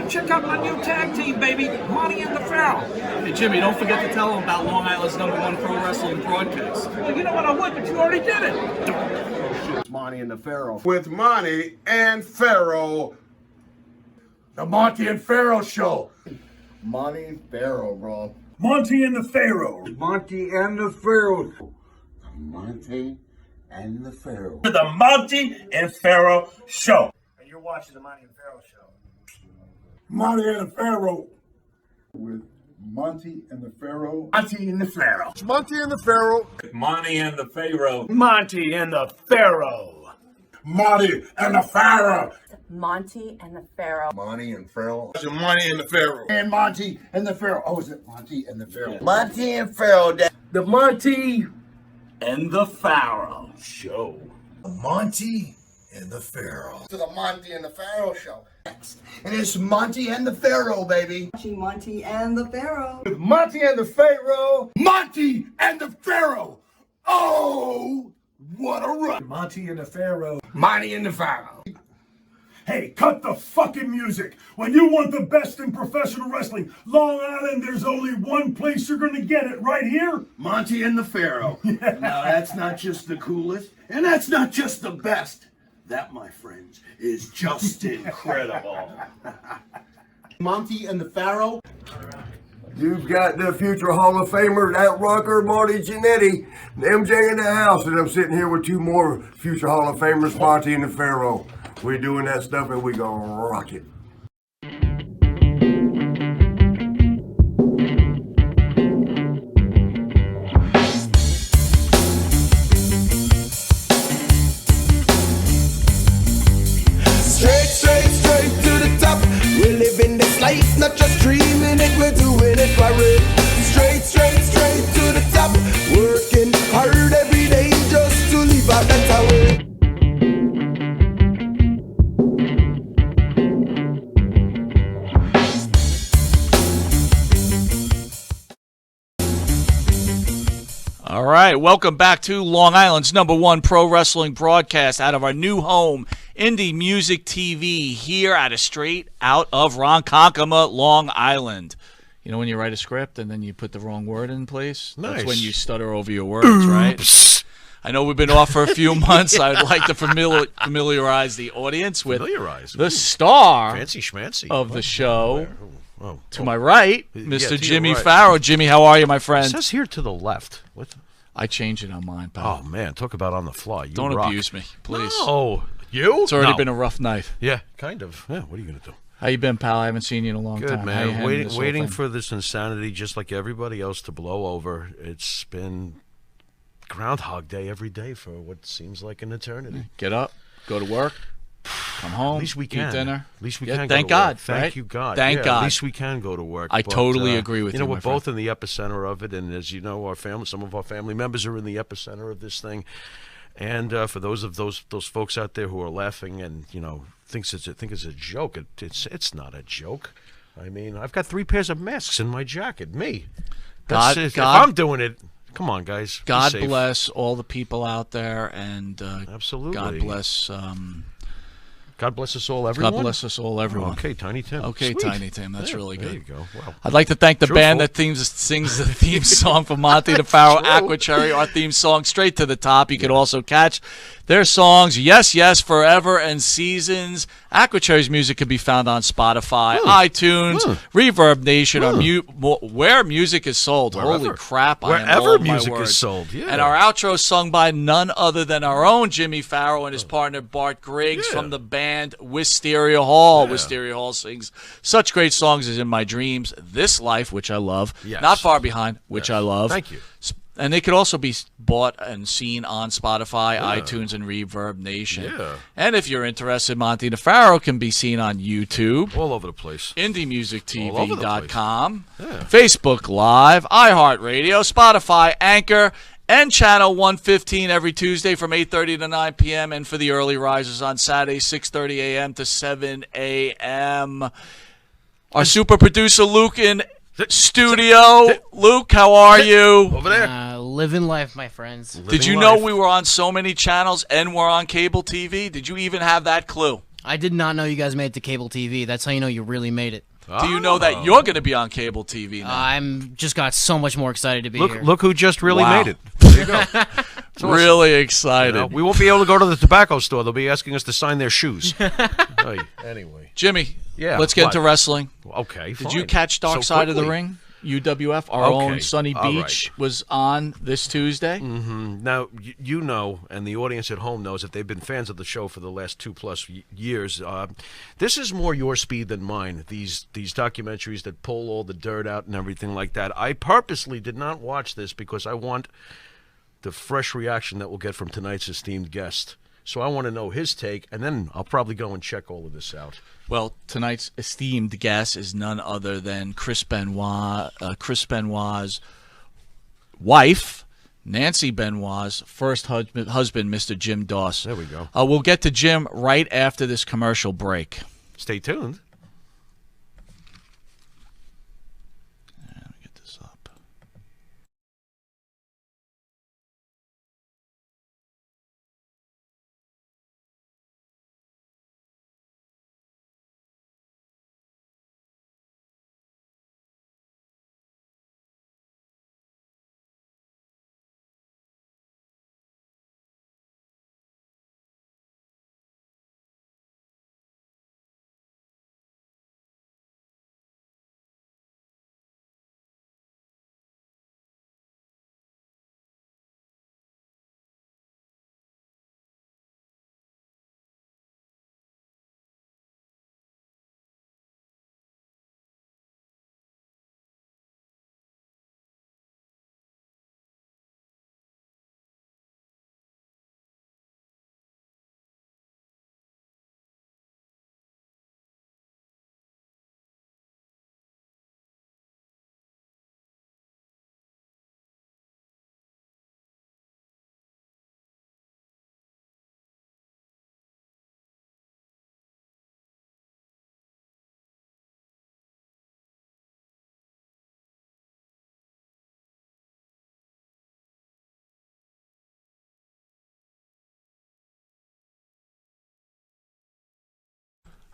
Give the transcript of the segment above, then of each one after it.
Check out my new tag team, baby, Monte and the Pharaoh. Hey, Jimmy, don't forget to tell them about Long Island's #1 pro wrestling broadcast. Well, you know what, I would, but you already did it. It's Monte and the Pharaoh. With Monte and Pharaoh. The Monte and Pharaoh Show. Monte and Pharaoh, bro. Monte and the Pharaoh. Monte and the Pharaoh. Monte and the Pharaoh. The Monte and Pharaoh Show. And you're watching the Monte and Pharaoh Show. Monte and the Pharaoh. With Monte and the Pharaoh. Monte and the Pharaoh. It's Monte and the Pharaoh. Monte and the Pharaoh. Monte and the Pharaoh. Monte and the Pharaoh. Monte and the Pharaoh. Monte and Pharaoh. It's Monte and the Pharaoh. And Monte and the Pharaoh. Oh, is it Monte and the Pharaoh? Monte and Pharaoh. The Monte and the Pharaoh Show. Monte and the Pharaoh. To the Monte and the Pharaoh Show. And it's Monte and the Pharaoh, baby. Watching Monte and the Pharaoh. With Monte and the Pharaoh. Monte and the Pharaoh. Oh, what a run. Monte and the Pharaoh. Monte and the Pharaoh. Hey, cut the fucking music. When you want the best in professional wrestling, Long Island, there's only one place you're going to get it, right here. Monte and the Pharaoh. Now, that's not just the coolest, and that's not just the best. That, my friends, is just incredible. Monte and the Pharaoh. You've got the future Hall of Famer, that rocker, Marty Jannetty, MJ in the house, and I'm sitting here with two more future Hall of Famers, Monte and the Pharaoh. We're doing that stuff and we gonna rock it. Straight to the top. We're living this life, not just dreaming it, we're doing it for real. Straight to the top. Working hard every day just to live a better way. All right, welcome back to Long Island's #1 pro wrestling broadcast out of our new home, Indie Music TV, here at a straight out of Ronkonkoma, Long Island. You know when you write a script and then you put the wrong word in place? Nice. That's when you stutter over your words, right? I know we've been off for a few months. I'd like to familiarize the audience with the star Fancy schmancy. of the show. Oh, to my right, Yeah, Mr. to Jimmy your right. Pharaoh. Jimmy, how are you, my friend? It says here to the left. What? I changed it on mine, pal. Oh, man, talk about on the fly. You Don't rock. abuse me, please. Oh, you? It's already No. been a rough night. Yeah, kind of. Yeah, what are you going to do? How you been, pal? I haven't seen you in a long Good, time. How you man. handling this whole Waiting thing? for this insanity just like everybody else to blow over. It's been Groundhog Day every day for what seems like an eternity. Get up, go to work, come home, At least we can. eat dinner. At least we Yeah, can thank go to God, work. Thank right? you, God. Thank Yeah, God. At least we can go to work. I But, totally agree with you, know, my we're friend. both in the epicenter of it, and as you know, some of our family members are in the epicenter of this thing. And for those folks out there who are laughing and think it's a joke, it's not a joke. I mean, I've got 3 pairs of masks in my jacket. Me. If I'm doing it, come on, guys. be God safe. bless all the people out there, and Absolutely. God bless. God bless us all, everyone. God bless us all, everyone. Okay, Tiny Tim. Okay, Sweet. Tiny Tim. That's Yeah, really there good. you go. Well, I'd like to thank the band that Truthful. sings the theme song for Monte the Pharaoh, True. Aqua Cherry, our theme song, Straight to the Top. You can also catch their songs, Yes, Forever, and Seasons. Aqua Cherry's music can be found on Spotify, iTunes, Reverb Nation, or where music is sold. Holy Wherever. crap, I am Wherever all of my music is words. sold, yeah. And our outro is sung by none other than our own Jimmy Pharaoh and his partner Bart Griggs from the band Wisteria Hall. Wisteria Hall sings such great songs as In My Dreams, This Life, which I love, Yes. Not Far Behind, which I love. Thank you. And they could also be bought and seen on Spotify, iTunes, and Reverb Nation. Yeah. And if you're interested, Monte the Pharaoh can be seen on YouTube, all over the place. IndieMusicTV.com, Yeah. Facebook Live, iHeartRadio, Spotify, Anchor, and Channel 115 every Tuesday from 8:30 to 9 p.m. And for the early risers on Saturday, 6:30 a.m. to 7 a.m. Our super producer, Luke, in studio. Luke, how are you? Over there. Living life, my friends. Did you know we were on so many channels and we're on cable TV? Did you even have that clue? I did not know you guys made it to cable TV. That's how you know you really made it. Do you know that you're going to be on cable TV now? I'm just got so much more excited to be here. Look who just really Wow. made it. There you go. Awesome. Really excited. You know, we won't be able to go to the tobacco store. They'll be asking us to sign their shoes. Anyway. Jimmy, Yeah, let's get what? into wrestling. Okay, Did you fine. catch Dark So Side of the quickly. Ring? UWF, our Okay, own Sunny all Beach, was on this Tuesday. Now, you know, and the audience at home knows, if they've been fans of the show for the last 2+ years, this is more your speed than mine, these documentaries that pull all the dirt out and everything like that. I purposely did not watch this because I want the fresh reaction that we'll get from tonight's esteemed guest. So I want to know his take, and then I'll probably go and check all of this out. Well, tonight's esteemed guest is none other than Chris Benoit's wife, Nancy Benoit's first husband, Mr. Jim Daus. There we go. We'll get to Jim right after this commercial break. Stay tuned. Let me get this up.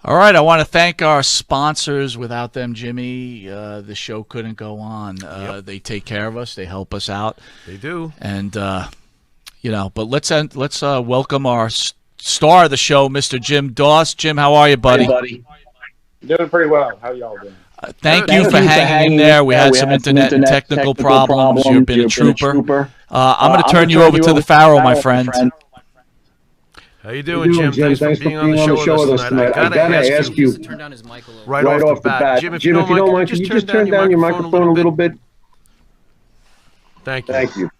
All right, I want to thank our sponsors. Without them, Jimmy, the show couldn't go on. They take care of us. They help us out. They do. And, but let's welcome our star of the show, Mr. Jim Daus. Jim, how are you, buddy? Hey, buddy. Doing pretty well. How y'all doing? Thank you for hanging in there. We had some internet and technical problems. You've been a trooper. I'm going to turn you over to the Pharaoh, my friend. How you doing, Jim? Thanks for being on the show with us tonight. I gotta ask you Turn down his mic a little. right off the bat. Jim, if you don't mind, can you just turn down your microphone a little bit? Thank you. Thank you.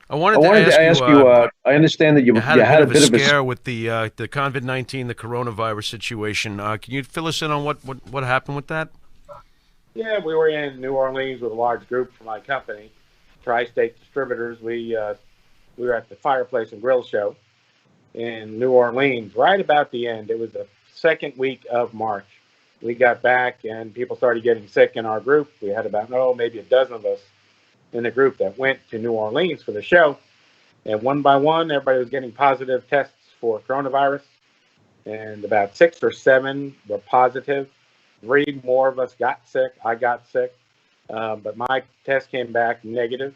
I wanted to ask you. I understand that you had a bit of a scare with the COVID-19, the coronavirus situation. Can you fill us in on what happened with that? Yeah, we were in New Orleans with a large group from my company, Tri-State Distributors. We were at the Fireplace and Grill Show in New Orleans, right about the end. It was the second week of March. We got back and people started getting sick in our group. We had about, maybe a dozen of us in the group that went to New Orleans for the show. And one by one, everybody was getting positive tests for coronavirus. And about 6 or 7 were positive. 3 more of us got sick. I got sick. But my test came back negative.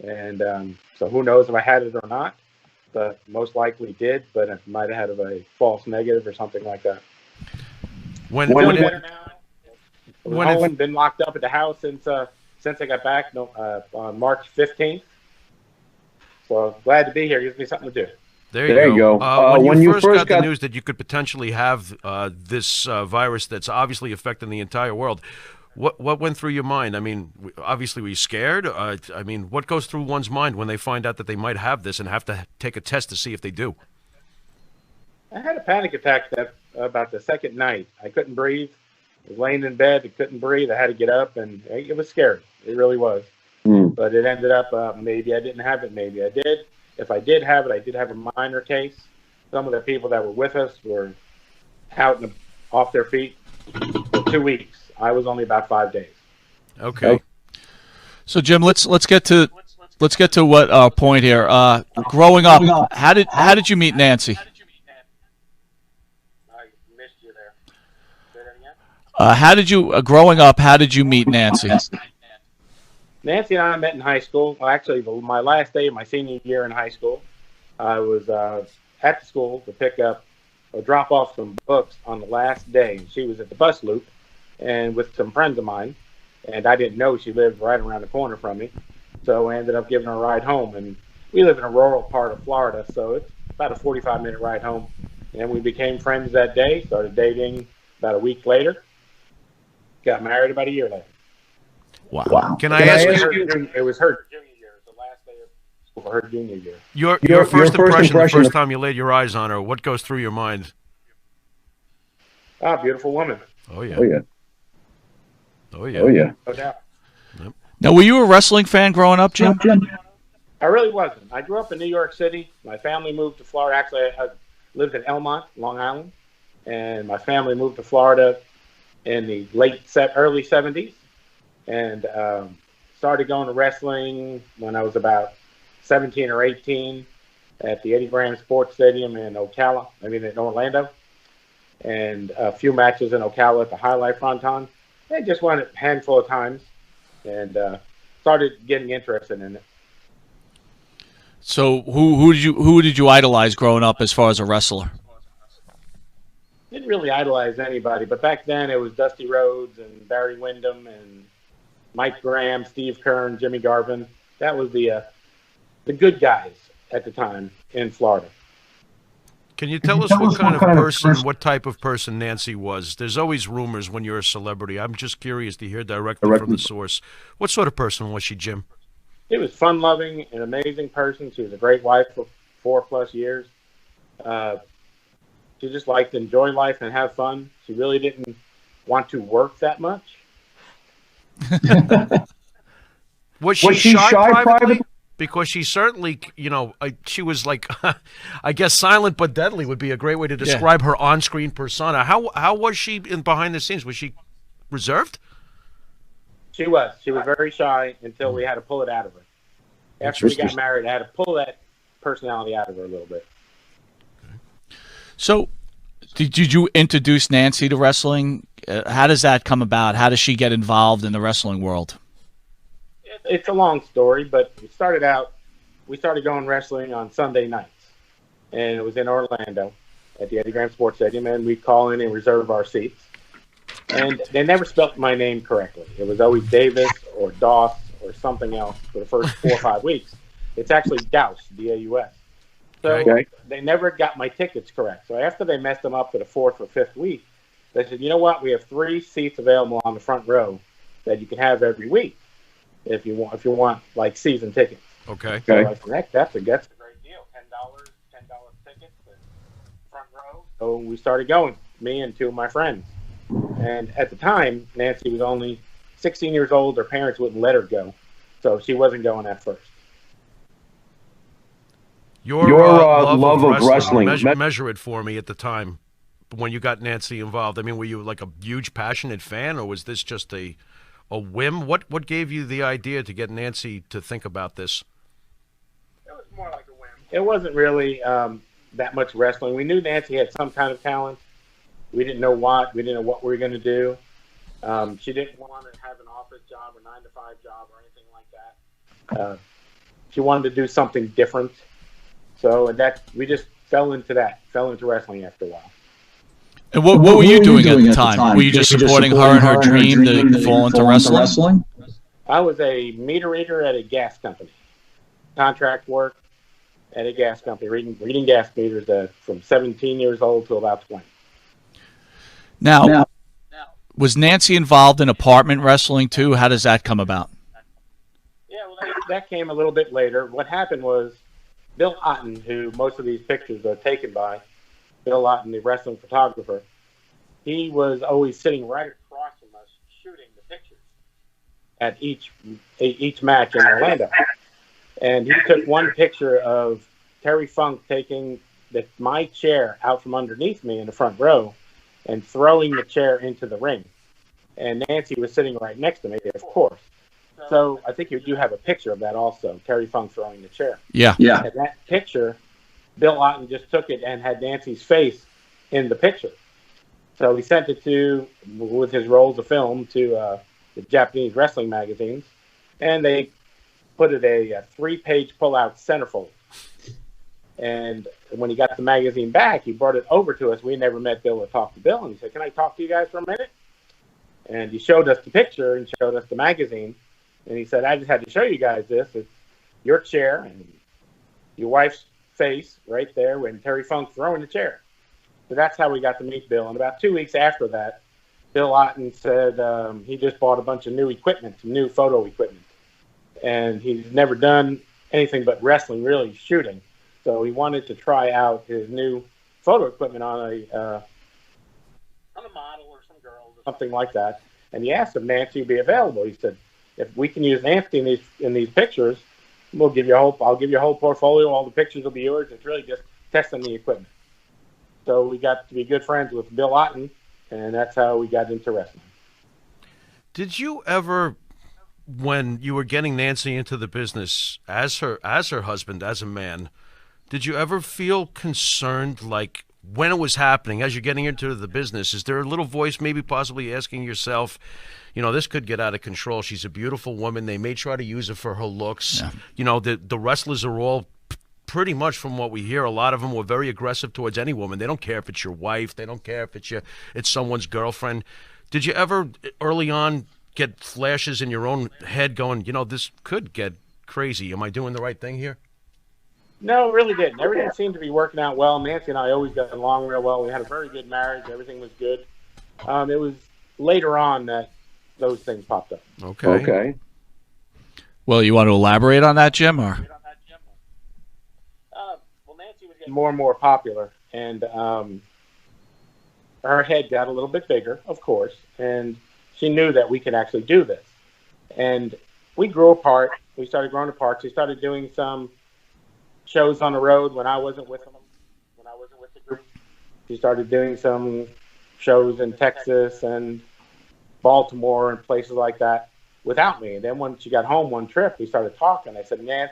And so who knows if I had it or not. But most likely did, but it might have had a false negative or something like that. When I've been locked up at the house since I got back on March 15th. So glad to be here. Gives me something to do. There you go. When you first got the news that you could potentially have this virus that's obviously affecting the entire world, what went through your mind? I mean, obviously, were you scared? I mean, what goes through one's mind when they find out that they might have this and have to take a test to see if they do? I had a panic attack about the second night. I couldn't breathe. I was laying in bed. I couldn't breathe. I had to get up, and it was scary. It really was. But it ended up maybe I didn't have it. Maybe I did. If I did have it, I did have a minor case. Some of the people that were with us were out and off their feet for 2 weeks. I was only about 5 days. Okay. So Jim, let's get to what our point here. Growing up, how did you meet Nancy? How did you, growing up, how did you meet Nancy? Nancy and I met in high school. Well, actually, my last day of my senior year in high school, I was at the school to pick up or drop off some books on the last day. She was at the bus loop and with some friends of mine, and I didn't know she lived right around the corner from me. So I ended up giving her a ride home, and we live in a rural part of Florida, so it's about a 45-minute ride home. And we became friends that day, started dating about a week later, got married about a year later. Wow. Can I ask you? It was her junior year, the last day of school for her junior year. Your first impression, the first time you laid your eyes on her, what goes through your mind? Ah, beautiful woman. Oh, yeah. Oh, yeah. Oh, yeah. Oh, yeah. No doubt. Yep. Now, were you a wrestling fan growing up, Jim? I really wasn't. I grew up in New York City. My family moved to Florida. Actually, I lived in Elmont, Long Island, and my family moved to Florida in the early 70s, and started going to wrestling when I was about 17 or 18 at the Eddie Graham Sports Stadium in Orlando, and a few matches in Ocala at the Highlight Fronton. I just went a handful of times, and started getting interested in it. So who did you idolize growing up as far as a wrestler? Didn't really idolize anybody, but back then it was Dusty Rhodes and Barry Windham and Mike Graham, Steve Kern, Jimmy Garvin. That was the good guys at the time in Florida. Can you tell us what kind of person, what type of person Nancy was? There's always rumors when you're a celebrity. I'm just curious to hear directly from the source. What sort of person was she, Jim? She was fun-loving, an amazing person. She was a great wife for 4+ years. She just liked to enjoy life and have fun. She really didn't want to work that much. Was she shy privately? Because she certainly, she was like, I guess silent but deadly would be a great way to describe her on-screen persona. How was she behind the scenes? Was she reserved? She was. She was very shy until we had to pull it out of her. After we got married, I had to pull that personality out of her a little bit. So, did you introduce Nancy to wrestling? How does that come about? How does she get involved in the wrestling world? It's a long story, but we started going wrestling on Sunday nights, and it was in Orlando at the Eddie Graham Sports Stadium, and we'd call in and reserve our seats. And they never spelt my name correctly. It was always Davis or Daus or something else for the first 4 or 5 weeks. It's actually Daus, D-A-U-S. So they never got my tickets correct. So after they messed them up for the 4th or 5th week, they said, you know what? We have 3 seats available on the front row that you can have every week if you want like season tickets. Okay. So I said, that's a great deal. $10 tickets, front row. So we started going, me and 2 of my friends. And at the time, Nancy was only 16 years old. Her parents wouldn't let her go, so she wasn't going at first. Your love of wrestling. Measure it for me at the time when you got Nancy involved. I mean, were you like a huge, passionate fan, or was this just a whim? What gave you the idea to get Nancy to think about this? It was more like a whim. It wasn't really that much wrestling. We knew Nancy had some kind of talent. We didn't know what. We didn't know what we were going to do. She didn't want to have an office job or 9-to-5 job or anything like that. She wanted to do something different. So we just fell into wrestling after a while. And what were you doing at the time? Were you just supporting her in her dream to fall into wrestling? I was a meter reader at a gas company. Contract work at a gas company, reading gas meters from 17 years old to about 20. Now, was Nancy involved in apartment wrestling too? How does that come about? Yeah, well, that came a little bit later. What happened was Bill Otten, who most of these pictures are taken by, Bill Otten, the wrestling photographer, he was always sitting right across from us shooting the pictures at each match in Orlando. And he took one picture of Terry Funk taking my chair out from underneath me in the front row and throwing the chair into the ring. And Nancy was sitting right next to me, of course. So I think you do have a picture of that also, Terry Funk throwing the chair. Yeah. And that picture, Bill Otten just took it and had Nancy's face in the picture. So he sent it with his rolls of film to the Japanese wrestling magazines, and they put it a 3-page pull-out centerfold. And when he got the magazine back, he brought it over to us. We never met Bill or talked to Bill, and he said, "Can I talk to you guys for a minute?" And he showed us the picture and showed us the magazine, and he said, "I just had to show you guys this. It's your chair and your wife's face right there when Terry Funk's throwing the chair." So that's how we got to meet Bill. And about 2 weeks after that, Bill Otten said he just bought a bunch of new equipment, some new photo equipment. And he's never done anything but wrestling, really shooting. So he wanted to try out his new photo equipment on a model or some girls or something like that. And he asked if Nancy would be available. He said, "If we can use Nancy in these pictures, I'll give you a whole portfolio. All the pictures will be yours. It's really just testing the equipment." So we got to be good friends with Bill Otten, and that's how we got into wrestling. Did you ever, when you were getting Nancy into the business as her husband, as a man, did you ever feel concerned, like when it was happening, as you're getting into the business, is there a little voice maybe possibly asking yourself, this could get out of control. She's a beautiful woman. They may try to use her for her looks. Yeah. The wrestlers are all pretty much, from what we hear, a lot of them were very aggressive towards any woman. They don't care if it's your wife. They don't care if it's someone's girlfriend. Did you ever early on get flashes in your own head going, this could get crazy. Am I doing the right thing here? No, it really didn't. Everything seemed to be working out well. Nancy and I always got along real well. We had a very good marriage. Everything was good. It was later on that those things popped up. Okay. Well, you want to elaborate on that, Jim? Or? Well, Nancy was getting more and more popular, and her head got a little bit bigger, of course, and she knew that we could actually do this. And we grew apart. We started growing apart. She started doing some shows on the road when I wasn't with them, when I wasn't with the group. She started doing some shows in Texas and Baltimore and places like that without me. And then when she got home one trip, we started talking. I said, "Nance,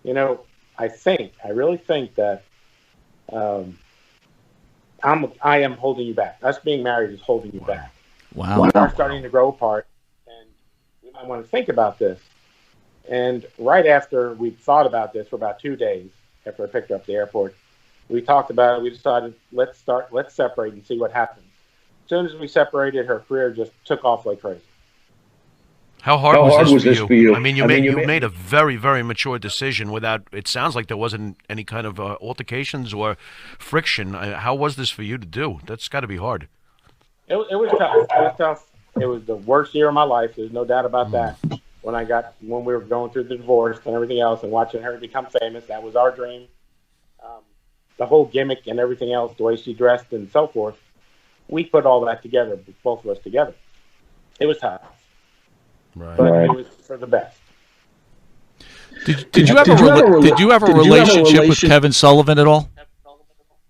I really think that I am holding you back. Us being married is holding you back. Wow. We are starting to grow apart, and you might want to think about this." And right after we thought about this for about 2 days, after I picked her up at the airport, we talked about it. We decided, let's separate and see what happens. As soon as we separated, her career just took off like crazy. How hard was this for you? I mean, you made a very, very mature decision without, it sounds like there wasn't any kind of altercations or friction. How was this for you to do? That's got to be hard. It was tough. It was tough. It was the worst year of my life. There's no doubt about that. When we were going through the divorce and everything else and watching her become famous, that was our dream. The whole gimmick and everything else, the way she dressed and so forth, we put all that together, both of us together. It was tough. Right. But it was for the best. Did you have a relationship with Kevin Sullivan at all?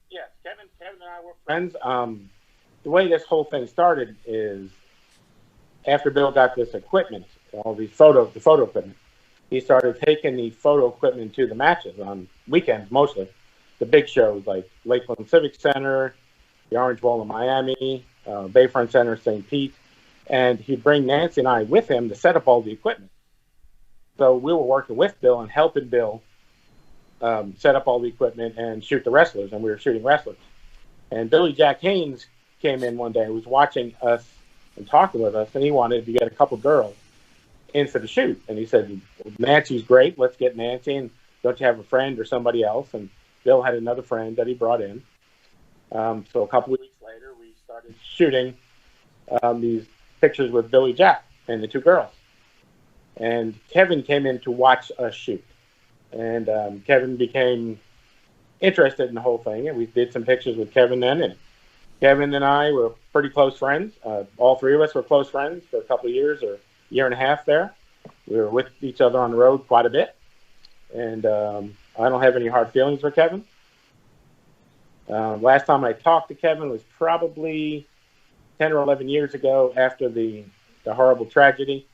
Yes, Kevin and I were friends. The way this whole thing started is after Bill got this equipment, the photo equipment, he started taking the photo equipment to the matches on weekends mostly. The big shows like Lakeland Civic Center, the Orange Bowl in Miami, Bayfront Center, St. Pete, and he'd bring Nancy and I with him to set up all the equipment. So we were working with Bill and helping Bill set up all the equipment and shoot the wrestlers, and we were shooting wrestlers. And Billy Jack Haynes came in one day, was watching us and talking with us, and he wanted to get a couple girls in for the shoot. And he said, "Nancy's great, let's get Nancy, and don't you have a friend or somebody else?" And Bill had another friend that he brought in. So a couple of weeks later, we started shooting these pictures with Billy Jack and the two girls. And Kevin came in to watch us shoot. And Kevin became interested in the whole thing, and we did some pictures with Kevin then. And Kevin and I were pretty close friends. All three of us were close friends for a couple of years or year and a half there. We were with each other on the road quite a bit. And I don't have any hard feelings for Kevin. Last time I talked to Kevin was probably 10 or 11 years ago after the horrible tragedy.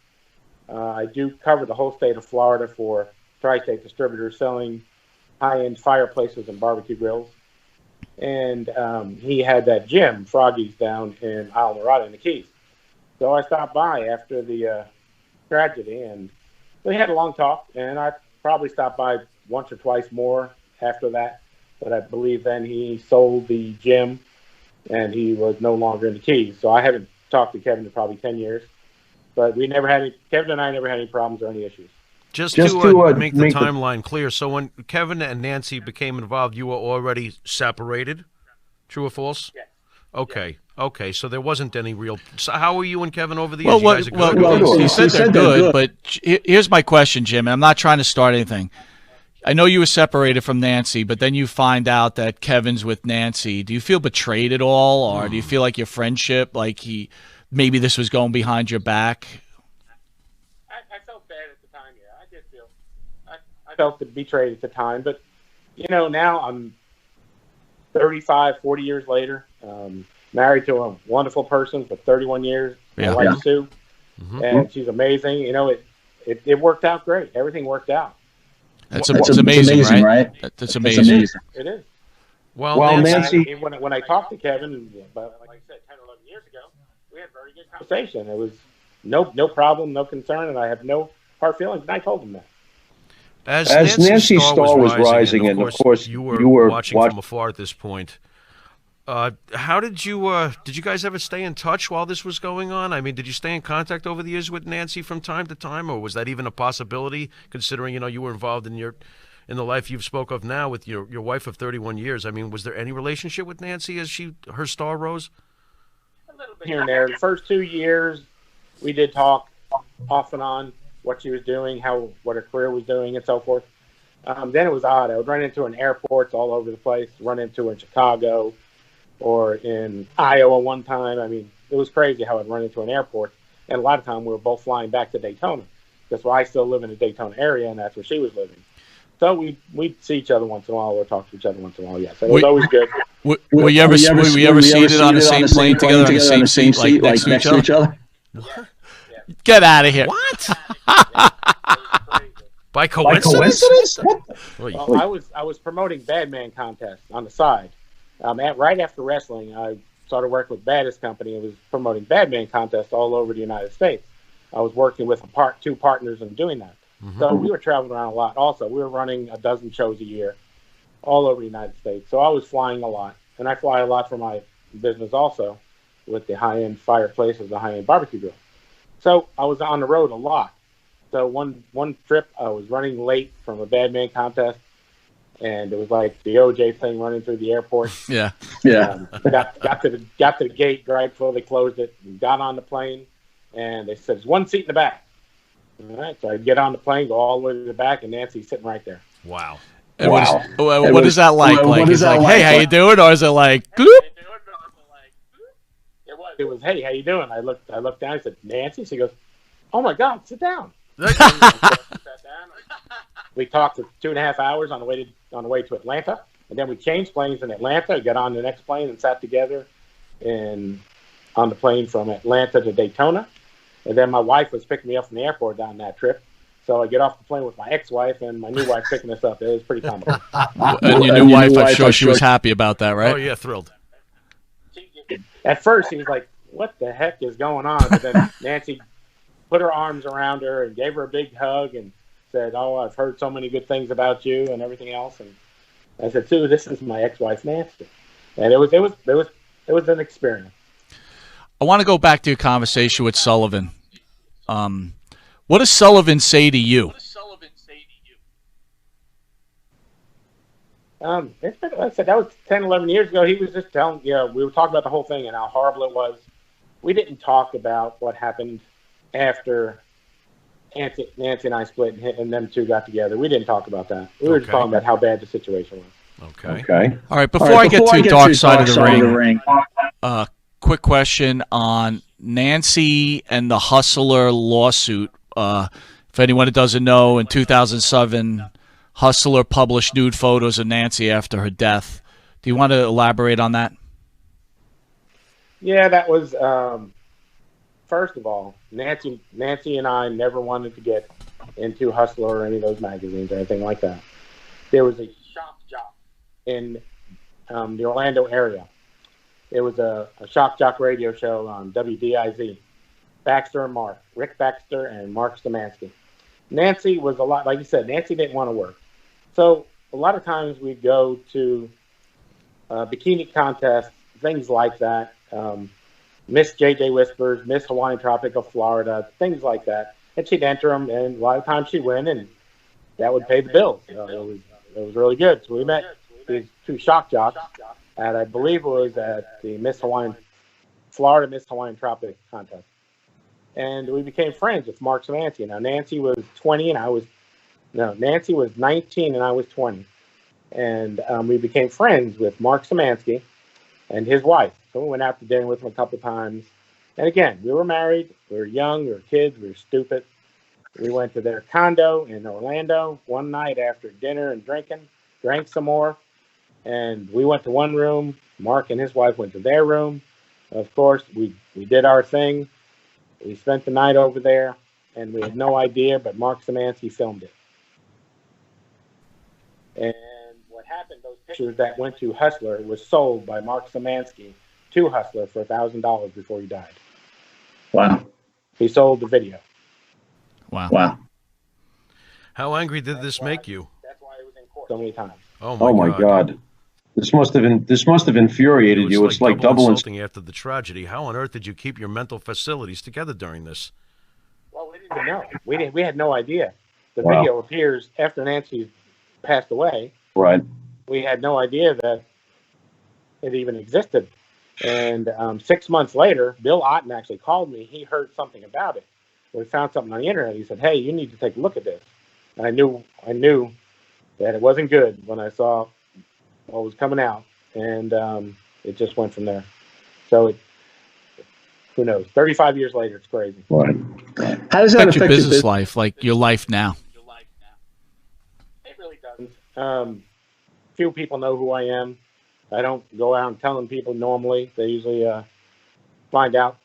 I do cover the whole state of Florida for Tri-State Distributors selling high-end fireplaces and barbecue grills. and he had that gym, Froggy's, down in Isle Morada in the Keys. So I stopped by after the tragedy, and we had a long talk, and I probably stopped by once or twice more after that. But I believe then he sold the gym, and he was no longer in the Keys. So I haven't talked to Kevin in probably 10 years. But Kevin and I never had any problems or any issues. Just to make the timeline clear, so when Kevin and Nancy became involved, you were already separated? True or false? Yes. Okay. Okay, so there wasn't any real. So how were you and Kevin over the Well, years? You guys are good? well, you said they're good, but here's my question, Jim, and I'm not trying to start anything. I know you were separated from Nancy, but then you find out that Kevin's with Nancy. Do you feel betrayed at all, or do you feel like your friendship, like maybe this was going behind your back? I felt bad at the time, yeah. I did feel. I felt betrayed at the time, but, now I'm 35, 40 years later, married to a wonderful person for 31 years, my wife, Sue, and she's amazing. It worked out great. Everything worked out. That's amazing, right? That's amazing. It is. Well, Nancy, when I talked to Kevin, but like I said, 10 or 11 years ago, we had a very good conversation. It was no problem, no concern, and I have no hard feelings, and I told him that. As Nancy's star was rising, and of course you were watching from afar at this point. How did you guys ever stay in touch while this was going on? I mean, did you stay in contact over the years with Nancy from time to time, or was that even a possibility, considering you were involved in the life you've spoke of now with your wife of 31 years? I mean, was there any relationship with Nancy as her star rose? A little bit here and there. The first 2 years, we did talk off and on what she was doing, what her career was doing, and so forth. Then it was odd. I would run into her in airports all over the place. Run into her in Chicago or in Iowa one time. I mean, it was crazy how I'd run into an airport. And a lot of time we were both flying back to Daytona. That's why I still live in the Daytona area, and that's where she was living. So we'd see each other once in a while, or talk to each other once in a while. Yes, it was always good. Were you ever seated on the same plane together on the same seat, like next to each other? Get out of here! What? By coincidence? Well, I was promoting Badman contests on the side. Right after wrestling, I started working with Baddest Company and was promoting Badman contests all over the United States. I was working with two partners in doing that. So we were traveling around a lot. Also, we were running a dozen shows a year all over the United States. So I was flying a lot, and I fly a lot for my business also with the high-end fireplaces, the high-end barbecue grill. So I was on the road a lot. So one trip, I was running late from a Badman contest, and it was like the OJ thing running through the airport. Yeah. Got to the gate right before they closed it. And got on the plane, and they said, "There's one seat in the back." All right, so I get on the plane, go all the way to the back, and Nancy's sitting right there. Wow. What is that like? Is it like, hey, how you doing? Or is it like, gloop? It was, hey, how you doing? I looked down. I said, Nancy. She goes, oh my God, sit down. We talked for 2.5 hours on the way to Atlanta, and then we changed planes in Atlanta. Got on the next plane and sat together on the plane from Atlanta to Daytona. And then my wife was picking me up from the airport down that trip. So I get off the plane with my ex-wife and my new wife picking us up. It was pretty comical. And your new wife, I'm sure she was happy about that, right? Oh, yeah, thrilled. At first, she was like, what the heck is going on? But then Nancy put her arms around her and gave her a big hug and said, oh, I've heard so many good things about you and everything else. And I said, Sue, this is my ex-wife, Nancy. And it was an experience. I want to go back to your conversation with Sullivan. What does Sullivan say to you? It's been, like I said, that was 10, 11 years ago. He was just telling, we were talking about the whole thing and how horrible it was. We didn't talk about what happened after Nancy and I split and them two got together. We didn't talk about that. We were just talking about how bad the situation was. Okay. All right, before I get to Dark Side of the Ring, quick question on Nancy and the Hustler lawsuit. If anyone doesn't know, in 2007, Hustler published nude photos of Nancy after her death. Do you want to elaborate on that? Yeah, that was, first of all, Nancy and I never wanted to get into Hustler or any of those magazines or anything like that. There was a shock job in the Orlando area. It was a shock jock radio show on WDIZ. Baxter and Mark, Rick Baxter and Mark Stamansky. Nancy was a lot, like you said, Nancy didn't want to work. So a lot of times we'd go to bikini contests, things like that. Miss JJ Whispers, Miss Hawaiian Tropical Florida, things like that. And she'd enter them, and a lot of times she'd win, and that would pay the bills. It was really good. So we met these two shock jocks, and I believe it was at the Florida Miss Hawaiian Tropic contest. And we became friends with Mark Samansky. Now, Nancy was 20, and Nancy was 19, and I was 20. And we became friends with Mark Samansky and his wife. So we went out to dinner with him a couple times. And again, we were married, we were young, we were kids, we were stupid. We went to their condo in Orlando one night after dinner and drank some more. And we went to one room. Mark and his wife went to their room. Of course, we did our thing. We spent the night over there, and we had no idea, but Mark Samansky filmed it. And what happened, those pictures that went to Hustler was sold by Mark Samansky to Hustler for $1,000 before he died. Wow. He sold the video. Wow. How angry did this make you? That's why it was in court so many times. Oh my God. This must have infuriated you. It's like double insulting after the tragedy. How on earth did you keep your mental facilities together during this? Well, we didn't even know. We had no idea. The video appears after Nancy passed away. Right. We had no idea that it even existed. And 6 months later, Bill Otten actually called me. He heard something about it. We found something on the internet. He said, "Hey, you need to take a look at this." And I knew that it wasn't good when I saw what was coming out, and it just went from there. So who knows? 35 years later, it's crazy. Right. How does that affect your business life, like your life now? It really doesn't. Few people know who I am. I don't go out and telling people normally. They usually find out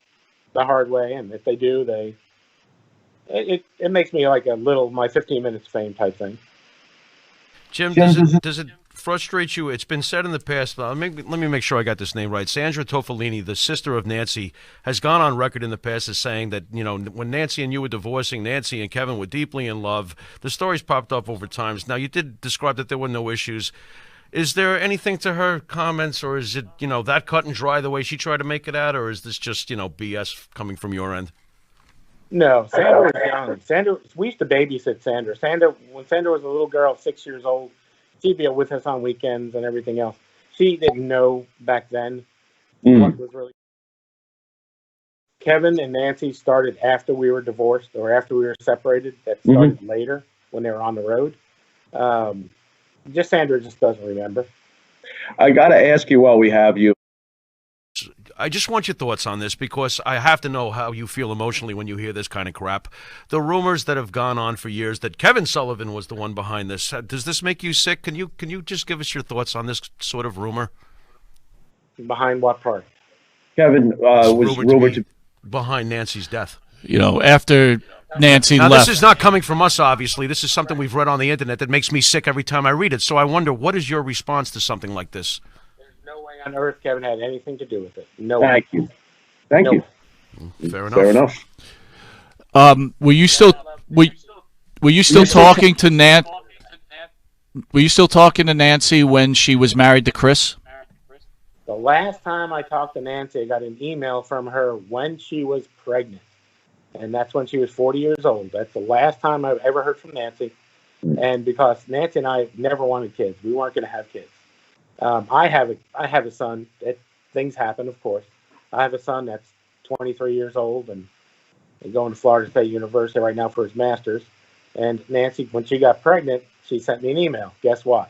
the hard way, and if they do, it makes me like my 15 minutes fame type thing. Jim, does it frustrate you? It's been said in the past, let me make sure I got this name right. Sandra Tofolini, the sister of Nancy, has gone on record in the past as saying that, when Nancy and you were divorcing, Nancy and Kevin were deeply in love. The stories popped up over times. Now, you did describe that there were no issues. Is there anything to her comments, or is it, that cut and dry the way she tried to make it out, or is this just, BS coming from your end? No, Sandra was young. We used to babysit Sandra. When Sandra was a little girl, 6 years old, she'd be with us on weekends and everything else. She didn't know back then what was really. Kevin and Nancy started after we were divorced or after we were separated. That started later when they were on the road. Sandra just doesn't remember. I got to ask you while we have you. I just want your thoughts on this, because I have to know how you feel emotionally when you hear this kind of crap. The rumors that have gone on for years that Kevin Sullivan was the one behind this. Does this make you sick? Can you just give us your thoughts on this sort of rumor? Behind what part? Kevin was rumored to behind Nancy's death. After Nancy now, left. This is not coming from us, obviously. This is something we've read on the internet that makes me sick every time I read it. So I wonder, what is your response to something like this? No way on earth Kevin had anything to do with it. No Thank way. you. Thank you. Fair enough. Fair enough. Were you still talking to Nancy? Were you still talking to Nancy when she was married to Chris? The last time I talked to Nancy, I got an email from her when she was pregnant, and that's when she was 40 years old. That's the last time I've ever heard from Nancy, and because Nancy and I never wanted kids, we weren't going to have kids. I have a son. Things happen, of course. I have a son that's 23 years old and going to Florida State University right now for his master's. And Nancy, when she got pregnant, she sent me an email. Guess what?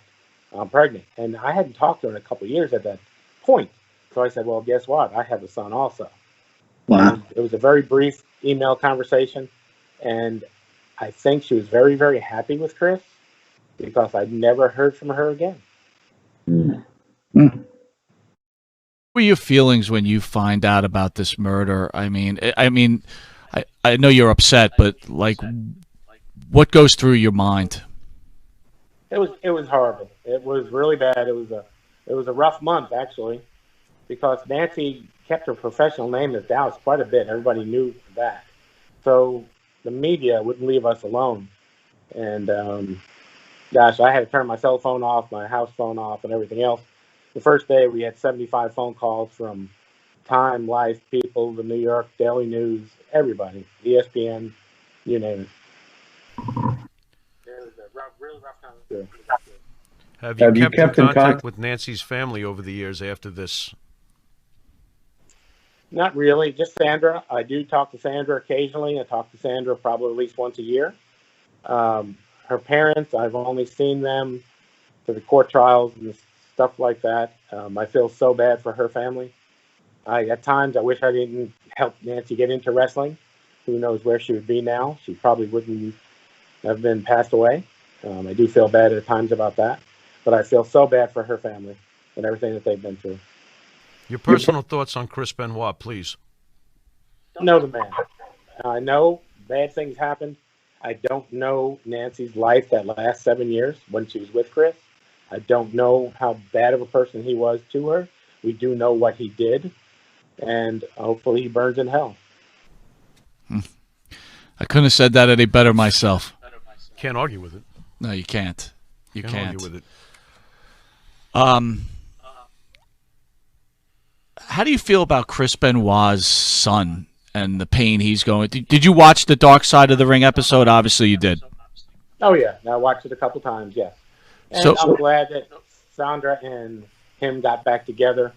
I'm pregnant. And I hadn't talked to her in a couple of years at that point. So I said, well, guess what? I have a son also. Wow. It was a very brief email conversation. And I think she was very, very happy with Chris because I never heard from her again. What were your feelings when you find out about this murder? I know you're upset, but what goes through your mind? It was horrible. It was really bad. It was It was a rough month, actually, because Nancy kept her professional name as Daus quite a bit. Everybody knew that. So the media wouldn't leave us alone. And gosh, I had to turn my cell phone off, my house phone off, and everything else. The first day, we had 75 phone calls from Time, Life, People, the New York Daily News, everybody, ESPN, you name it. It was a really rough time. Have you kept in contact with Nancy's family over the years after this? Not really, just Sandra. I do talk to Sandra occasionally. I talk to Sandra probably at least once a year. Her parents, I've only seen them for the court trials and stuff like that. I feel so bad for her family. At times, I wish I didn't help Nancy get into wrestling. Who knows where she would be now? She probably wouldn't have been passed away. I do feel bad at times about that. But I feel so bad for her family and everything that they've been through. Your personal thoughts on Chris Benoit, please. Know the man. I know bad things happened. I don't know Nancy's life that last 7 years when she was with Chris. I don't know how bad of a person he was to her. We do know what he did, and hopefully he burns in hell. I couldn't have said that any better myself. Can't argue with it. No, you can't. You can't argue with it. How do you feel about Chris Benoit's son and the pain he's going through? Did you watch the Dark Side of the Ring episode? Obviously you did. Oh, yeah. I watched it a couple times, yes. And I'm glad that Sandra and him got back together.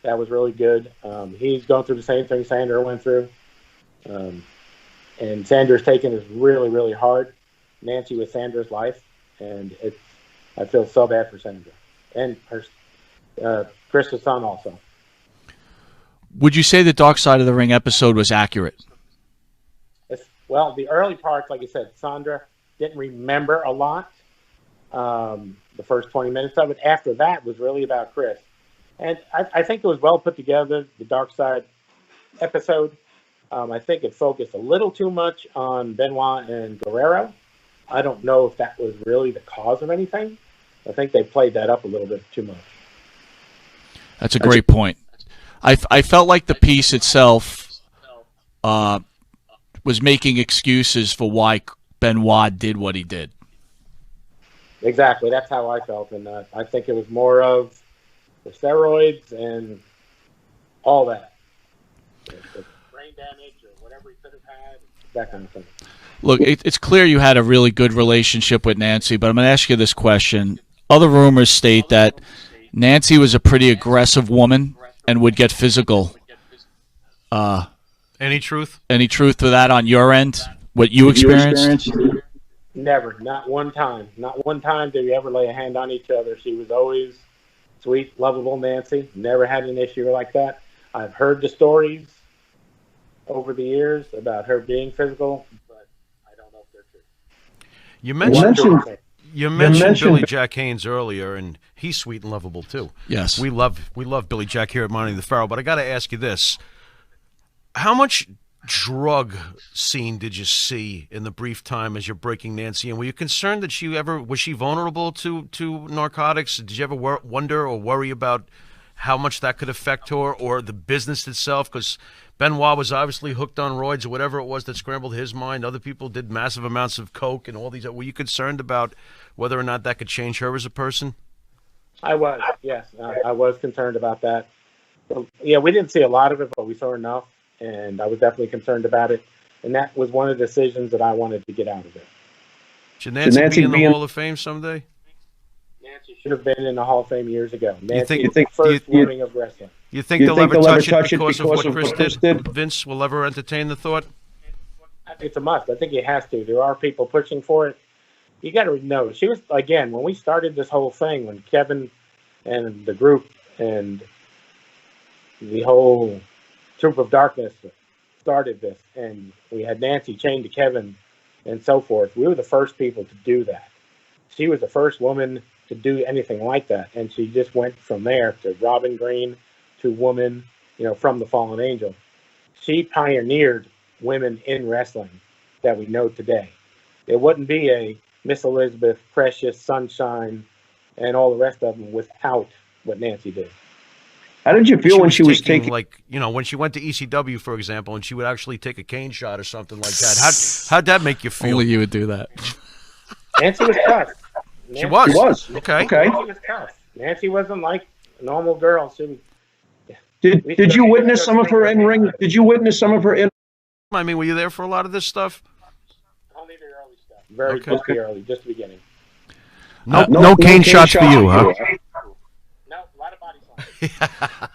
That was really good. He's going through the same thing Sandra went through. And Sandra's taken is really, really hard. Nancy was Sandra's life. And I feel so bad for Sandra. And her Chris's son also. Would you say the Dark Side of the Ring episode was accurate? Well, the early parts, like you said, Sandra didn't remember a lot. The first 20 minutes of it. After that was really about Chris. And I think it was well put together, the Dark Side episode. I think it focused a little too much on Benoit and Guerrero. I don't know if that was really the cause of anything. I think they played that up a little bit too much. That's a great point. I felt like the piece itself was making excuses for why Benoit did what he did. Exactly. That's how I felt. And I think it was more of the steroids and all that. The brain damage or whatever he could have had, that kind of thing. Look, it's clear you had a really good relationship with Nancy, but I'm going to ask you this question. Other rumors state that Nancy was a pretty aggressive woman and would get physical. Any truth? Any truth to that on your end? What you experienced? Never. Not one time. Not one time did we ever lay a hand on each other. She was always sweet, lovable Nancy. Never had an issue like that. I've heard the stories over the years about her being physical, but I don't know if they're true. You mentioned Billy Jack Haynes earlier, and he's sweet and lovable too. Yes, we love Billy Jack here at Monte the Pharaoh. But I got to ask you this: how much drug scene did you see in the brief time as you're breaking Nancy? And were you concerned that was she vulnerable to narcotics? Did you ever wonder or worry about how much that could affect her or the business itself? Because Benoit was obviously hooked on roids or whatever it was that scrambled his mind. Other people did massive amounts of coke and all these. Were you concerned about whether or not that could change her as a person? I was, yes. I was concerned about that. So, yeah, we didn't see a lot of it, but we saw enough, and I was definitely concerned about it. And that was one of the decisions that I wanted to get out of it. Should Nancy be in the Hall of Fame someday? Nancy should have been in the Hall of Fame years ago. Nancy was the first warning of wrestling. You think they'll ever touch it because of what Chris did? Vince will ever entertain the thought? I think it's a must. I think he has to. There are people pushing for it. You got to know, she was, again, when we started this whole thing, when Kevin and the group and the whole Troop of Darkness started this, and we had Nancy chained to Kevin and so forth, we were the first people to do that. She was the first woman to do anything like that, and she just went from there to Robin Green to woman, from the Fallen Angel. She pioneered women in wrestling that we know today. It wouldn't be a Miss Elizabeth, Precious, Sunshine, and all the rest of them without what Nancy did. How did you feel when she was taking, like, you know, when she went to ECW, for example, and she would actually take a cane shot or something like that? How'd that make you feel? Only you would do that. Nancy was tough. She was. Okay. Nancy was tough. Nancy wasn't like a normal girl. Did you witness some of her in ring? Did you witness some of her in? I mean, were you there for a lot of this stuff? Only the early stuff. Very just the early, just the beginning. No cane shots for you, huh?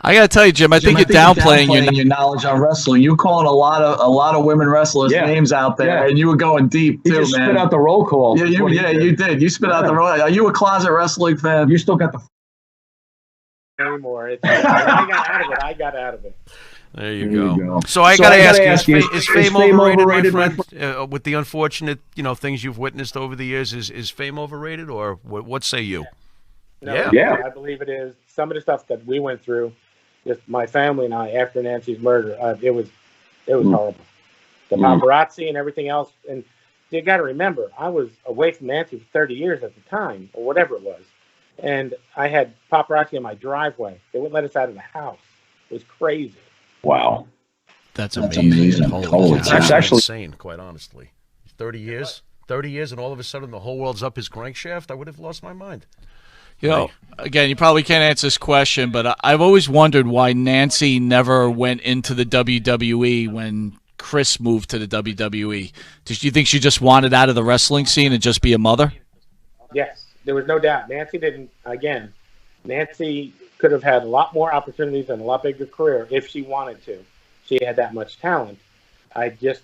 I gotta tell you, Jim. I think you're downplaying your knowledge on wrestling. You calling a lot of women wrestlers names out there, and you were going deep too, man. Spit out the roll call. Yeah, you did. You spit out the roll. Are you a closet wrestling fan? You still got the anymore. I got out of it. There you go. So I gotta ask you: is fame overrated, my friend? With the unfortunate, things you've witnessed over the years, is fame overrated, or what say you? No, I believe it is. Some of the stuff that we went through, just my family and I, after Nancy's murder, it was horrible. The paparazzi and everything else. And you got to remember, I was away from Nancy for 30 years at the time, or whatever it was. And I had paparazzi in my driveway. They wouldn't let us out of the house. It was crazy. Wow. That's amazing. That's actually insane, quite honestly. 30 years? 30 years, and all of a sudden the whole world's up his crankshaft? I would have lost my mind. Again, you probably can't answer this question, but I've always wondered why Nancy never went into the WWE when Chris moved to the WWE. Did you think she just wanted out of the wrestling scene and just be a mother? Yes, there was no doubt. Nancy didn't, again, Nancy could have had a lot more opportunities and a lot bigger career if she wanted to. She had that much talent. I just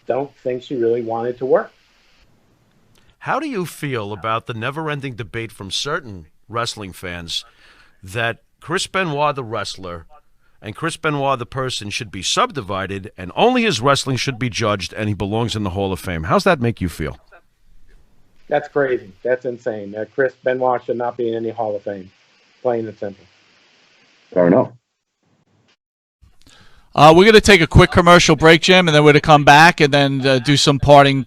don't think she really wanted to work. How do you feel about the never-ending debate from certain wrestling fans that Chris Benoit, the wrestler, and Chris Benoit, the person, should be subdivided and only his wrestling should be judged and he belongs in the Hall of Fame? How's that make you feel? That's crazy. That's insane. Chris Benoit should not be in any Hall of Fame. Plain and simple. Fair enough. We're going to take a quick commercial break, Jim, and then we're going to come back and then do some parting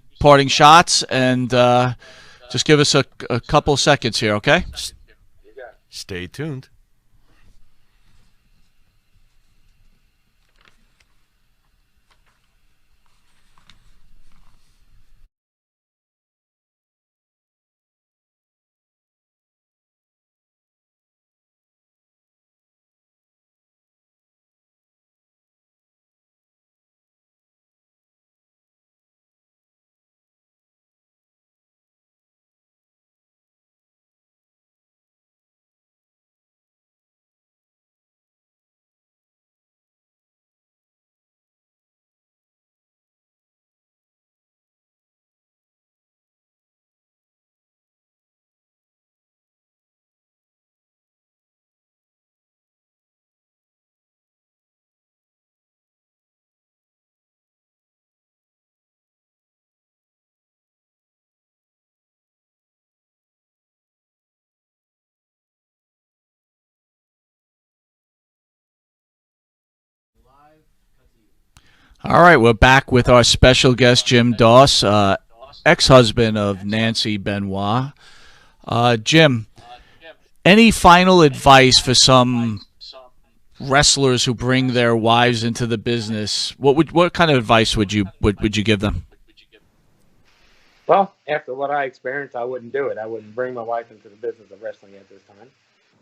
shots, and just give us a couple seconds here, okay? Stay tuned. All right, we're back with our special guest, Jim Daus, ex-husband of Nancy Benoit. Jim, any final advice for some wrestlers who bring their wives into the business? What kind of advice would you give them? Well, after what I experienced, I wouldn't do it. I wouldn't bring my wife into the business of wrestling at this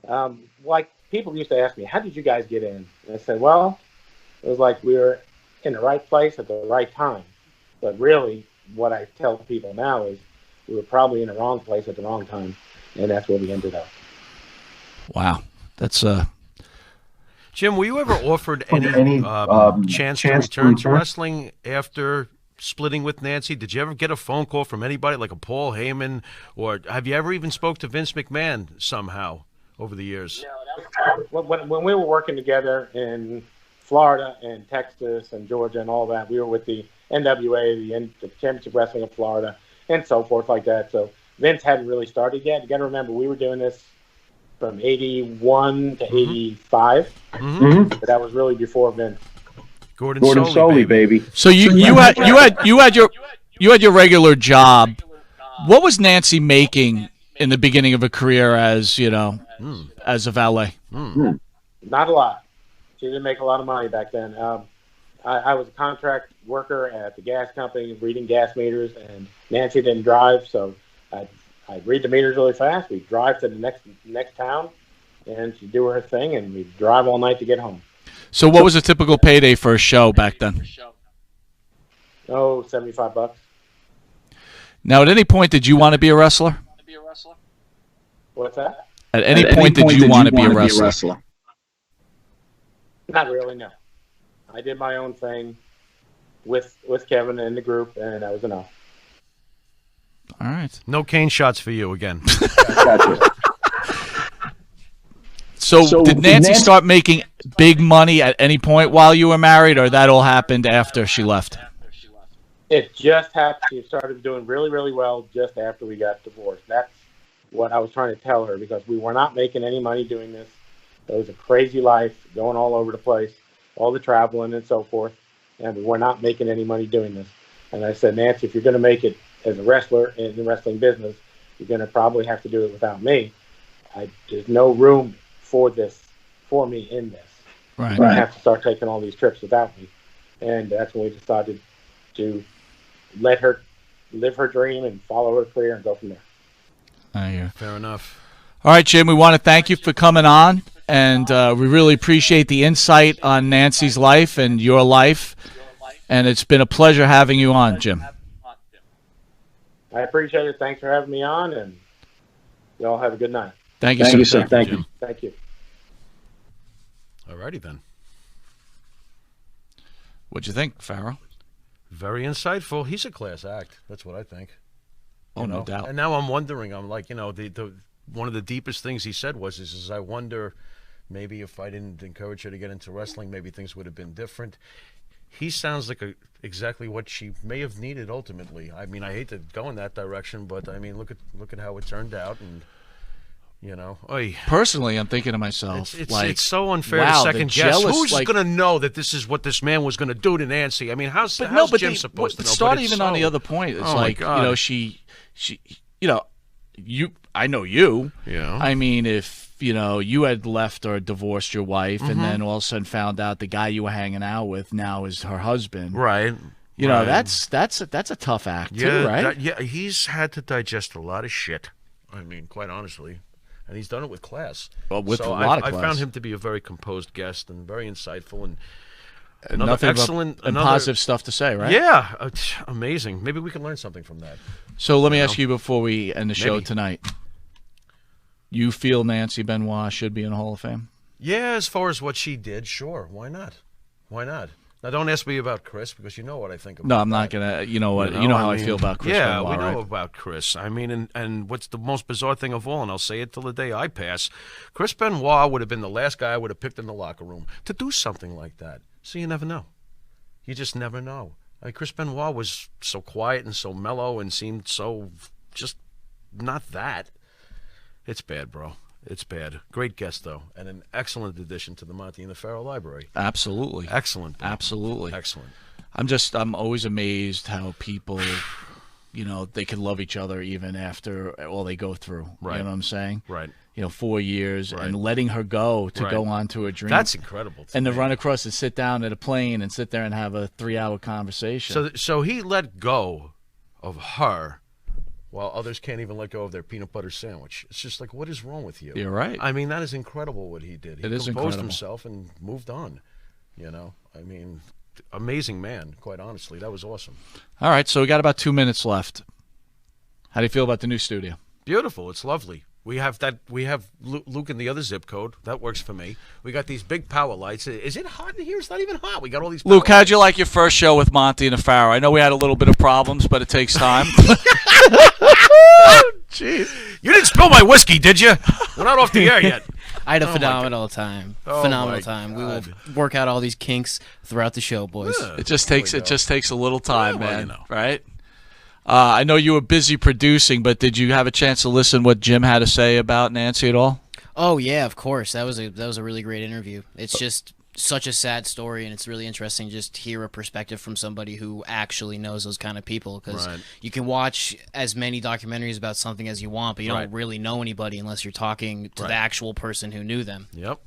time. Like people used to ask me, how did you guys get in? And I said, well, it was like we were in the right place at the right time. But really, what I tell people now is we were probably in the wrong place at the wrong time, and that's where we ended up. Wow. That's Jim, were you ever offered any chance to return to wrestling after splitting with Nancy? Did you ever get a phone call from anybody like a Paul Heyman, or have you ever even spoke to Vince McMahon somehow over the years? No, when we were working together in Florida and Texas and Georgia and all that, we were with the NWA, the Championship Wrestling of Florida, and so forth like that. So Vince hadn't really started yet. You got to remember, we were doing this from 81 to 85. But that was really before Vince. Gordon Soley, baby. So you had your regular job. What was Nancy making in the beginning of her career as, as a valet? Not a lot. She didn't make a lot of money back then. I was a contract worker at the gas company, reading gas meters, and Nancy didn't drive, so I'd read the meters really fast. We'd drive to the next town, and she'd do her thing, and we'd drive all night to get home. So what was a typical payday for a show back then? Oh, $75. Now, at any point, did you want to be a wrestler? What's that? At any point, did you want to be a wrestler? Not really, no. I did my own thing with Kevin and the group, and that was enough. All right. No cane shots for you again. So did Nancy start making big money at any point while you were married, or that all happened after she left? It just happened. She started doing really, really well just after we got divorced. That's what I was trying to tell her, because we were not making any money doing this. It was a crazy life, going all over the place, all the traveling and so forth, and we were not making any money doing this. And I said, Nancy, if you're going to make it as a wrestler in the wrestling business, you're going to probably have to do it without me. There's no room for me in this. Right. I have to start taking all these trips without me. And that's when we decided to let her live her dream and follow her career and go from there. I hear. Fair enough. All right, Jim, we want to thank you for coming on, and we really appreciate the insight on Nancy's life and your life, and it's been a pleasure having you on, Jim. I appreciate it. Thanks for having me on, and you all have a good night. Thank you, sir. Thank you. Thank you. All righty then. What'd you think, Pharaoh? Very insightful. He's a class act. That's what I think. Oh, no doubt. And now I'm wondering, I'm like, the one of the deepest things he said is I wonder maybe if I didn't encourage her to get into wrestling, maybe things would have been different. He sounds like exactly what she may have needed ultimately. I mean, I hate to go in that direction, but I mean, look at how it turned out, and Personally, I'm thinking to myself, it's so unfair wow, to second guess. Who's going to know that this is what this man was going to do to Nancy? I mean, how's Jim supposed to know? Start even on the other point. It's she, I know you. Yeah. I mean, if you had left or divorced your wife, and then all of a sudden found out the guy you were hanging out with now is her husband, right? That's a tough act too, right? He's had to digest a lot of shit. I mean, quite honestly. And he's done it with class. Well, with a lot of class. I found him to be a very composed guest and very insightful and nothing but positive stuff to say, right? Yeah, amazing. Maybe we can learn something from that. So let me ask you before we end the show tonight. You feel Nancy Benoit should be in the Hall of Fame? Yeah, as far as what she did, sure. Why not? Why not? Now, don't ask me about Chris, because you know what I think about. No, I'm not gonna. You know what? You know how I feel about Chris. Yeah, Benoit, we know right? about Chris. I mean, and what's the most bizarre thing of all, and I'll say it till the day I pass, Chris Benoit would have been the last guy I would have picked in the locker room to do something like that. So you never know. You just never know. I mean, Chris Benoit was so quiet and so mellow and seemed so just not that. It's bad, bro. It's bad. Great guest, though, and an excellent addition to the Monte and the Pharaoh library. Absolutely. Excellent. Bro. Absolutely. Excellent. I'm always amazed how people, they can love each other even after all they go through. Right. You know what I'm saying? Right. 4 years Right. and letting her go to Right. go on to a dream. That's incredible. And to run across and sit down at a plane and sit there and have a 3-hour conversation. So he let go of her while others can't even let go of their peanut butter sandwich. It's just like, what is wrong with you? You're right. I mean, that is incredible what he did. He It is composed incredible. himself and moved on. I mean, amazing man, quite honestly. That was awesome. All right, so we got about 2 minutes left. How do you feel about the new studio? Beautiful. It's lovely. We have Luke in the other zip code. That works for me. We got these big power lights. Is it hot in here? It's not even hot. We got all these power Luke, how'd you like your first show with Monte and the Pharaoh? I know we had a little bit of problems, but it takes time. Jeez. You didn't spill my whiskey, did you? We're not off the air yet. I had a phenomenal time. Oh, Phenomenal my time. God. We will work out all these kinks throughout the show, boys. Yeah. It just takes a little time, Well, man. Right? I know you were busy producing, but did you have a chance to listen what Jim had to say about Nancy at all? Oh yeah, of course. That was a really great interview. It's just such a sad story, and it's really interesting just to hear a perspective from somebody who actually knows those kind of people, because you can watch as many documentaries about something as you want, but you don't really know anybody unless you're talking to the actual person who knew them. Yep.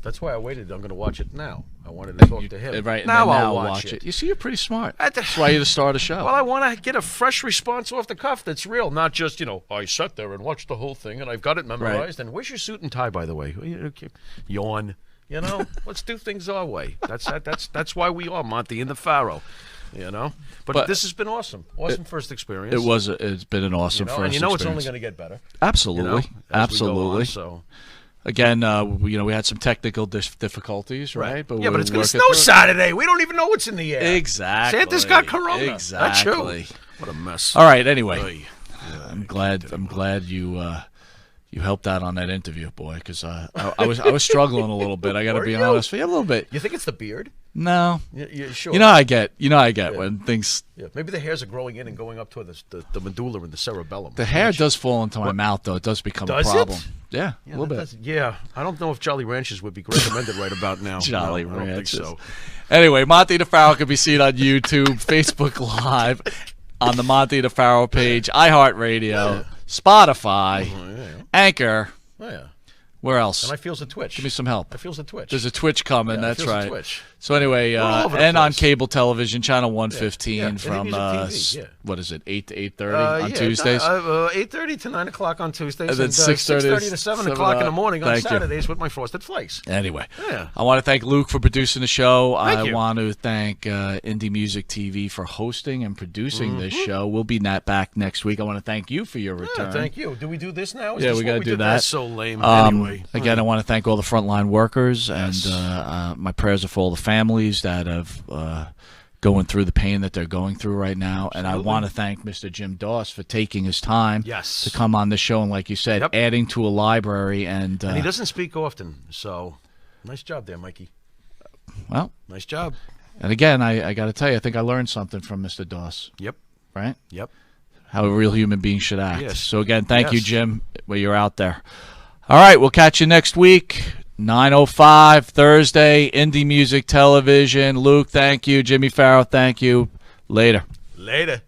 That's why I waited. I'm going to watch it now. I wanted to talk to him. Right now, I'll watch it. You see, you're pretty smart. That's why you're the star of the show. Well, I want to get a fresh response off the cuff that's real, not just, I sat there and watched the whole thing and I've got it memorized. And where's your suit and tie, by the way? Yawn. Let's do things our way. That's why we are Monte and the Pharaoh. But this has been awesome. First experience. It's been an awesome first experience. And it's only going to get better. Absolutely. Absolutely. So. Again, we had some technical difficulties, right? But it's going to snow Saturday. We don't even know what's in the air. Exactly. Santa's got corona. Exactly. What a mess. All right. Anyway, I'm glad you helped out on that interview, boy, because I was struggling a little bit. I got to be honest with you, a little bit. You think it's the beard? No. Yeah, sure. I get when things. Yeah, maybe the hairs are growing in and going up to the medulla and the cerebellum. The hair does fall into my mouth, though. It does become a problem. Yeah, a little bit. I don't know if Jolly Ranchers would be recommended right about now. Jolly Ranchers. I don't think so. Anyway, Monte the Pharaoh can be seen on YouTube, Facebook Live, on the Monte the Pharaoh page, iHeartRadio, Spotify, Anchor. Oh, yeah. Where else? And I feels a twitch. Give me some help. I feels a twitch. There's a twitch coming. That's right. A twitch. So anyway, and on cable television, channel 115 from what is it, 8 to 8:30 on Tuesdays? 8:30 to 9 o'clock on Tuesdays, and then 6:30 to 7 o'clock in the morning on Saturdays with my Frosted Flakes. Anyway, I want to thank Luke for producing the show. Thank you. Want to thank Indie Music TV for hosting and producing this show. We'll be back next week. I want to thank you for your return. Thank you. Do we do this now? We got to do that. That's so lame. Anyway. Again, I want to thank all the frontline workers, and my prayers are for all the families that have going through the pain that they're going through right now. Absolutely. And I want to thank Mr. Jim Daus for taking his time to come on the show, and like you said, adding to a library. And he doesn't speak often, so nice job there, Mikey. Well, nice job. And again, I got to tell you, I think I learned something from Mr. Daus. Yep. Right? Yep. How a real human being should act. Yes. So again, thank you, Jim, where you're out there. All right, we'll catch you next week. 9:05 Thursday, Indie Music Television. Luke, thank you. Jimmy Farrow, thank you. Later. Later.